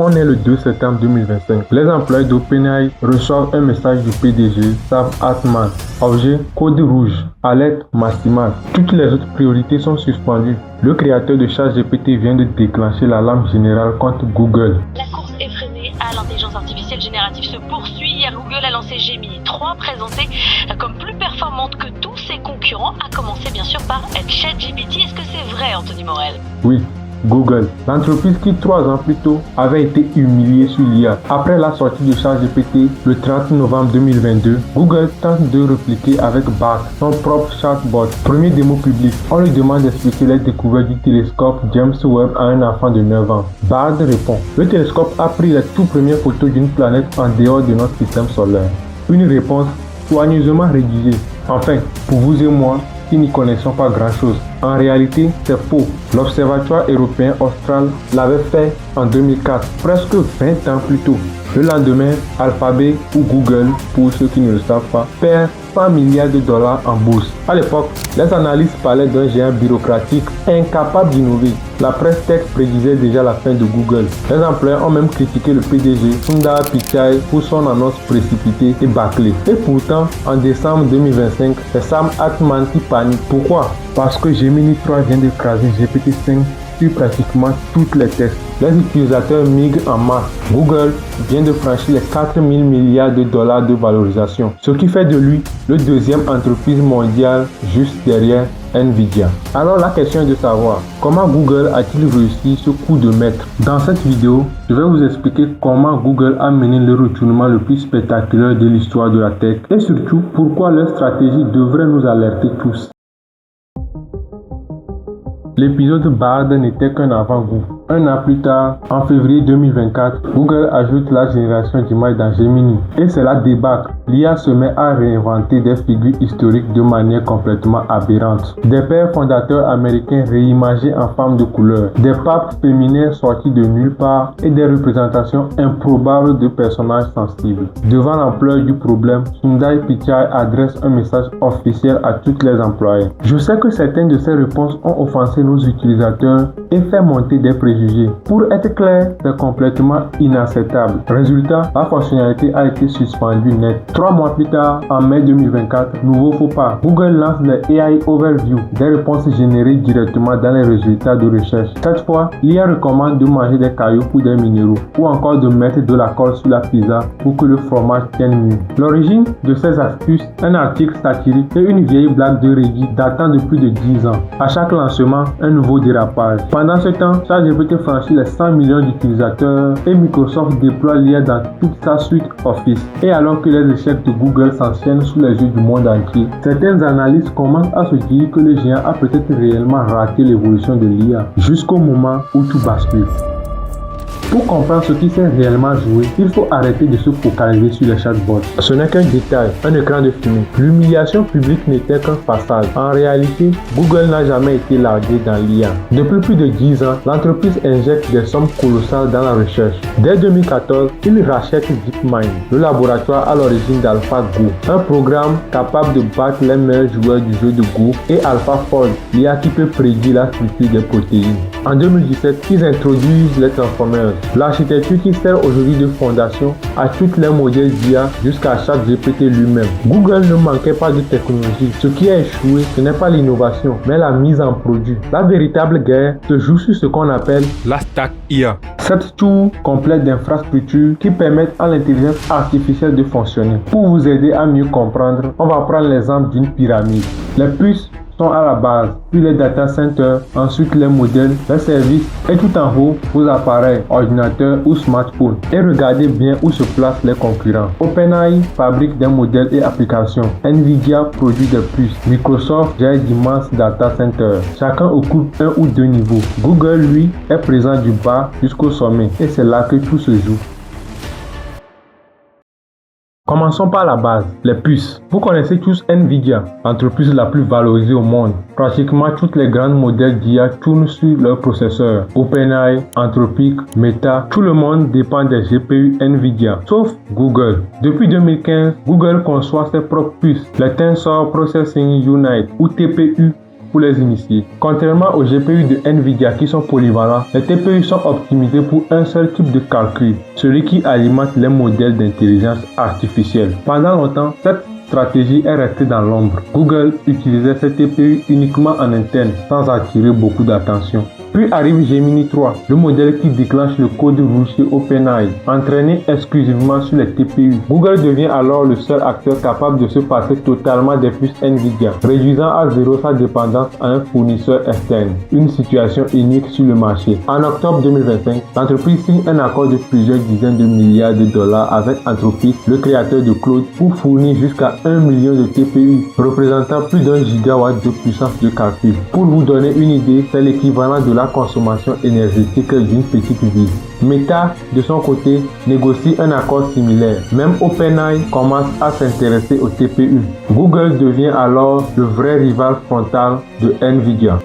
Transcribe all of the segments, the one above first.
On est le 2 septembre 2025. Les employés d'OpenAI reçoivent un message du PDG, Sam Altman. Objet, code rouge, alerte maximale. Toutes les autres priorités sont suspendues. Le créateur de ChatGPT vient de déclencher l'alarme générale contre Google. La course effrénée à l'intelligence artificielle générative se poursuit. Hier, Google a lancé Gemini 3, présenté comme plus performante que tous ses concurrents, à commencer bien sûr par ChatGPT. Est-ce que c'est vrai, Anthony Morel? Oui. Google, l'entreprise qui 3 ans plus tôt avait été humiliée sur l'IA. Après la sortie de ChatGPT le 30 novembre 2022, Google tente de répliquer avec Bard, son propre chatbot. Premier démo public, on lui demande d'expliquer les découvertes du télescope James Webb à un enfant de 9 ans. Bard répond, le télescope a pris les toutes premières photos d'une planète en dehors de notre système solaire. Une réponse soigneusement rédigée. Enfin, pour vous et moi, qui n'y connaissons pas grand-chose. En réalité, c'est faux. L'Observatoire européen austral l'avait fait en 2004, presque 20 ans plus tôt. Le lendemain, Alphabet ou Google, pour ceux qui ne le savent pas, perd 100 milliards de dollars en bourse. À l'époque, les analystes parlaient d'un géant bureaucratique incapable d'innover. La presse tech prédisait déjà la fin de Google. Les employés ont même critiqué le PDG, Sundar Pichai, pour son annonce précipitée et bâclée. Et pourtant, en décembre 2025, c'est Sam Altman qui panique. Pourquoi? Parce que Gemini 3 vient d'écraser GPT-5 sur pratiquement toutes les tests. Les utilisateurs migrent en masse. Google vient de franchir les 4 000 milliards de dollars de valorisation, ce qui fait de lui le deuxième entreprise mondiale juste derrière Nvidia. Alors la question est de savoir, comment Google a-t-il réussi ce coup de maître? Dans cette vidéo, je vais vous expliquer comment Google a mené le retournement le plus spectaculaire de l'histoire de la tech et surtout pourquoi leur stratégie devrait nous alerter tous. L'épisode Bard n'était qu'un avant-goût. Un an plus tard, en février 2024, Google ajoute la génération d'images dans Gemini. Et c'est la débâcle. L'IA se met à réinventer des figures historiques de manière complètement aberrante. Des pères fondateurs américains réimagés en femmes de couleur, des papes féminins sortis de nulle part et des représentations improbables de personnages sensibles. Devant l'ampleur du problème, Sundar Pichai adresse un message officiel à tous les employés. Je sais que certaines de ces réponses ont offensé nos utilisateurs et fait monter des préjugés. Pour être clair, c'est complètement inacceptable. Résultat, la fonctionnalité a été suspendue net. 3 mois plus tard, en mai 2024, nouveau faux pas. Google lance le AI Overview, des réponses générées directement dans les résultats de recherche. Cette fois, l'IA recommande de manger des cailloux pour des minéraux ou encore de mettre de la colle sur la pizza pour que le fromage tienne mieux. L'origine de ces astuces, un article satirique et une vieille blague de Reddit datant de plus de 10 ans. À chaque lancement, un nouveau dérapage. Pendant ce temps, ChatGPT franchit les 100 millions d'utilisateurs et Microsoft déploie l'IA dans toute sa suite Office. Et alors que les échecs de Google s'enchaînent sous les yeux du monde entier, certains analystes commencent à se dire que le géant a peut-être réellement raté l'évolution de l'IA jusqu'au moment où tout bascule. Pour comprendre ce qui s'est réellement joué, il faut arrêter de se focaliser sur les chatbots. Ce n'est qu'un détail, un écran de fumée. L'humiliation publique n'était qu'un façade. En réalité, Google n'a jamais été largué dans l'IA. Depuis plus de 10 ans, l'entreprise injecte des sommes colossales dans la recherche. Dès 2014, il rachète DeepMind, le laboratoire à l'origine d'AlphaGo, un programme capable de battre les meilleurs joueurs du jeu de Go, et AlphaFold, l'IA qui peut prédire la structure des protéines. En 2017, ils introduisent les transformers, l'architecture qui sert aujourd'hui de fondation à tous les modèles d'IA jusqu'à ChatGPT lui-même. Google ne manquait pas de technologie. Ce qui a échoué, ce n'est pas l'innovation, mais la mise en produit. La véritable guerre se joue sur ce qu'on appelle la stack IA. Cette tour complète d'infrastructures qui permettent à l'intelligence artificielle de fonctionner. Pour vous aider à mieux comprendre, on va prendre l'exemple d'une pyramide. Les puces sont à la base, puis les data centers, ensuite les modèles, les services et tout en haut, vos appareils, ordinateurs ou smartphones. Et regardez bien où se placent les concurrents. OpenAI fabrique des modèles et applications. Nvidia produit des puces. Microsoft gère d'immenses data centers. Chacun occupe un ou deux niveaux. Google, lui, est présent du bas jusqu'au sommet. Et c'est là que tout se joue. Commençons par la base, les puces. Vous connaissez tous Nvidia, l'entreprise la plus valorisée au monde. Pratiquement tous les grands modèles d'IA tournent sur leurs processeurs. OpenAI, Anthropic, Meta, tout le monde dépend des GPU Nvidia, sauf Google. Depuis 2015, Google conçoit ses propres puces, les Tensor Processing Unit ou TPU, pour les initiés. Contrairement aux GPU de Nvidia qui sont polyvalents, les TPU sont optimisés pour un seul type de calcul, celui qui alimente les modèles d'intelligence artificielle. Pendant longtemps, cette stratégie est restée dans l'ombre. Google utilisait ces TPU uniquement en interne, sans attirer beaucoup d'attention. Puis arrive Gemini 3, le modèle qui déclenche le code rouge chez OpenAI, entraîné exclusivement sur les TPU. Google devient alors le seul acteur capable de se passer totalement des puces Nvidia, réduisant à zéro sa dépendance à un fournisseur externe, une situation unique sur le marché. En octobre 2025, l'entreprise signe un accord de plusieurs dizaines de milliards de dollars avec Anthropic, le créateur de Claude, pour fournir jusqu'à 1 million de TPU, représentant plus d'1 gigawatt de puissance de calcul. Pour vous donner une idée, c'est l'équivalent de la consommation énergétique d'une petite ville. Meta, de son côté, négocie un accord similaire. Même OpenAI commence à s'intéresser au TPU. Google devient alors le vrai rival frontal de Nvidia.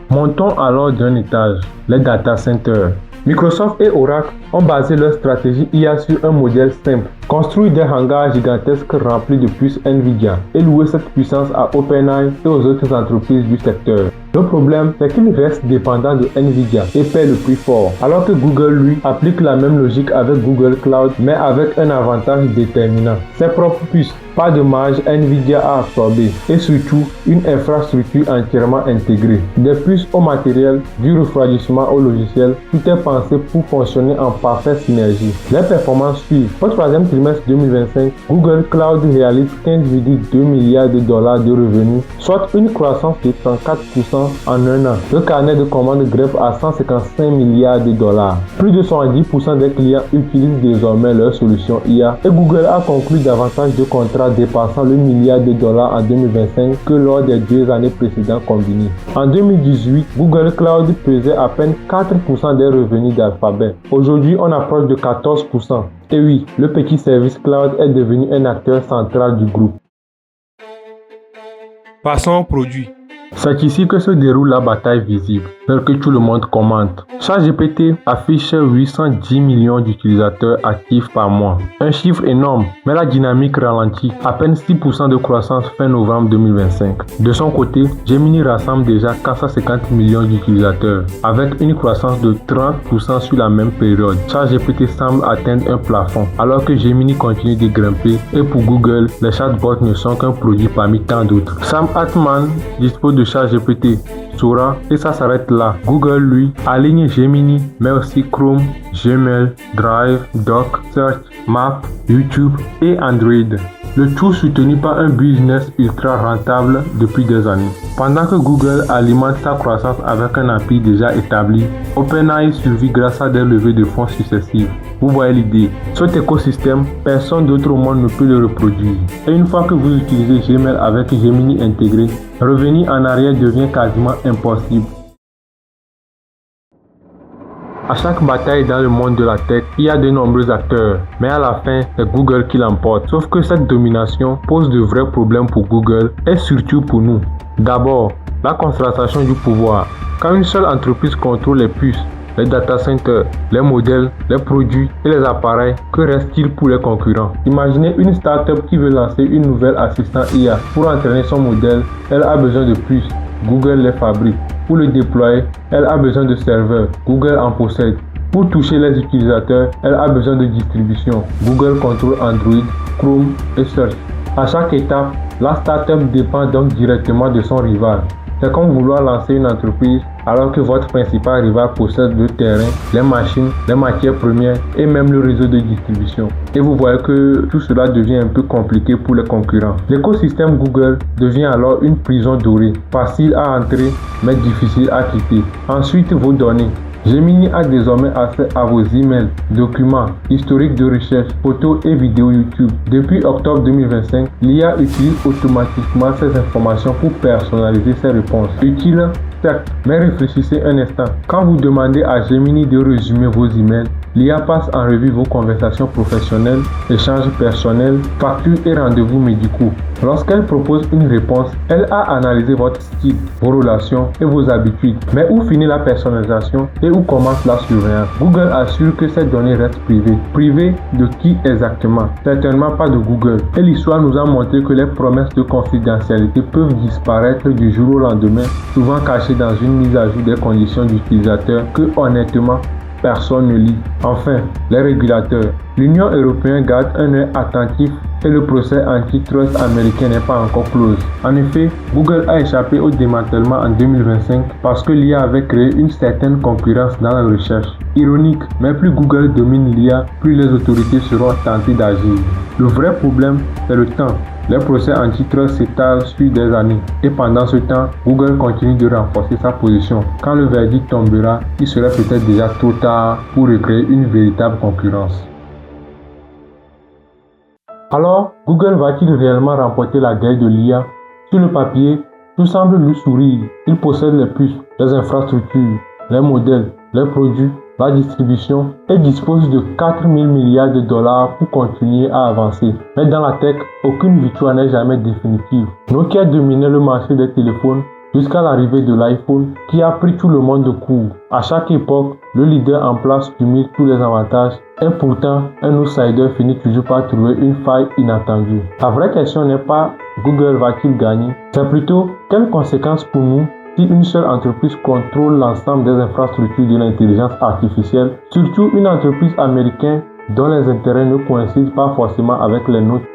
Montons alors d'un étage, les data centers. Microsoft et Oracle ont basé leur stratégie IA sur un modèle simple. Construire des hangars gigantesques remplis de puces Nvidia et louer cette puissance à OpenAI et aux autres entreprises du secteur. Le problème, c'est qu'ils restent dépendants de Nvidia et paient le prix fort, alors que Google, lui, applique la même logique avec Google Cloud, mais avec un avantage déterminant. Ses propres puces, pas de marge Nvidia à absorber, et surtout, une infrastructure entièrement intégrée. Des puces au matériel, du refroidissement au logiciel, tout est pensé pour fonctionner en parfaite synergie. Les performances suivent. Au troisième trimestre 2025, Google Cloud réalise 15,2 milliards de dollars de revenus, soit une croissance de 34% en un an. Le carnet de commandes greffe à 155 milliards de dollars. Plus de 70% des clients utilisent désormais leur solution IA et Google a conclu davantage de contrats dépassant le milliard de dollars en 2025 que lors des 2 années précédentes combinées. En 2018, Google Cloud pesait à peine 4% des revenus d'Alphabet. Aujourd'hui, on approche de 14%. Et oui, le petit service cloud est devenu un acteur central du groupe. Passons au produit. C'est ici que se déroule la bataille visible, celle que tout le monde commente. ChatGPT affiche 810 millions d'utilisateurs actifs par mois. Un chiffre énorme, mais la dynamique ralentit. À peine 6% de croissance fin novembre 2025. De son côté, Gemini rassemble déjà 450 millions d'utilisateurs, avec une croissance de 30% sur la même période. ChatGPT semble atteindre un plafond, alors que Gemini continue de grimper. Et pour Google, les chatbots ne sont qu'un produit parmi tant d'autres. Sam Altman dispose de ChatGPT, Sora, et ça s'arrête là. Google, lui, aligne Gemini, mais aussi Chrome, Gmail, Drive, Doc, Search, Map, YouTube et Android. Le tout soutenu par un business ultra rentable depuis des années. Pendant que Google alimente sa croissance avec un appui déjà établi, OpenAI survit grâce à des levées de fonds successives. Vous voyez l'idée, cet écosystème, personne d'autre au monde ne peut le reproduire. Et une fois que vous utilisez Gmail avec Gemini intégré, revenir en arrière devient quasiment impossible. À chaque bataille dans le monde de la tech, il y a de nombreux acteurs, mais à la fin, c'est Google qui l'emporte. Sauf que cette domination pose de vrais problèmes pour Google et surtout pour nous. D'abord, la concentration du pouvoir. Quand une seule entreprise contrôle les puces, les data centers, les modèles, les produits et les appareils, que reste-t-il pour les concurrents? Imaginez une startup qui veut lancer une nouvelle assistant IA. Pour entraîner son modèle, elle a besoin de puces. Google les fabrique. Pour le déployer, elle a besoin de serveurs. Google en possède. Pour toucher les utilisateurs, elle a besoin de distribution. Google contrôle Android, Chrome et Search. À chaque étape, la startup dépend donc directement de son rival. C'est comme vouloir lancer une entreprise alors que votre principal rival possède le terrain, les machines, les matières premières et même le réseau de distribution. Et vous voyez que tout cela devient un peu compliqué pour les concurrents. L'écosystème Google devient alors une prison dorée, facile à entrer mais difficile à quitter. Ensuite, vos données. Gemini a désormais accès à vos emails, documents, historiques de recherche, photos et vidéos YouTube. Depuis octobre 2025, l'IA utilise automatiquement ces informations pour personnaliser ses réponses. Utile, Certes, mais réfléchissez un instant. Quand vous demandez à Gemini de résumer vos emails, l'IA passe en revue vos conversations professionnelles, échanges personnels, factures et rendez-vous médicaux. Lorsqu'elle propose une réponse, elle a analysé votre style, vos relations et vos habitudes. Mais où finit la personnalisation et où commence la surveillance? Google assure que ces données restent privées. Privées de qui exactement? Certainement pas de Google. Et l'histoire nous a montré que les promesses de confidentialité peuvent disparaître du jour au lendemain, souvent cachées dans une mise à jour des conditions d'utilisateur que honnêtement, personne ne lit. Enfin, les régulateurs. L'Union européenne garde un œil attentif et le procès antitrust américain n'est pas encore clos. En effet, Google a échappé au démantèlement en 2025 parce que l'IA avait créé une certaine concurrence dans la recherche. Ironique, mais plus Google domine l'IA, plus les autorités seront tentées d'agir. Le vrai problème, c'est le temps. Les procès antitrust s'étalent sur des années et pendant ce temps, Google continue de renforcer sa position. Quand le verdict tombera, il sera peut-être déjà trop tard pour recréer une véritable concurrence. Alors, Google va-t-il réellement remporter la guerre de l'IA? Sur le papier, tout semble lui sourire. Il possède les puces, les infrastructures, les modèles, les produits, la distribution et dispose de 4 000 milliards de dollars pour continuer à avancer. Mais dans la tech, aucune victoire n'est jamais définitive. Nokia dominait le marché des téléphones jusqu'à l'arrivée de l'iPhone qui a pris tout le monde de court. À chaque époque, le leader en place cumule tous les avantages et pourtant, un outsider finit toujours par trouver une faille inattendue. La vraie question n'est pas Google va-t-il gagner, c'est plutôt quelles conséquences pour nous si une seule entreprise contrôle l'ensemble des infrastructures de l'intelligence artificielle, surtout une entreprise américaine dont les intérêts ne coïncident pas forcément avec les nôtres.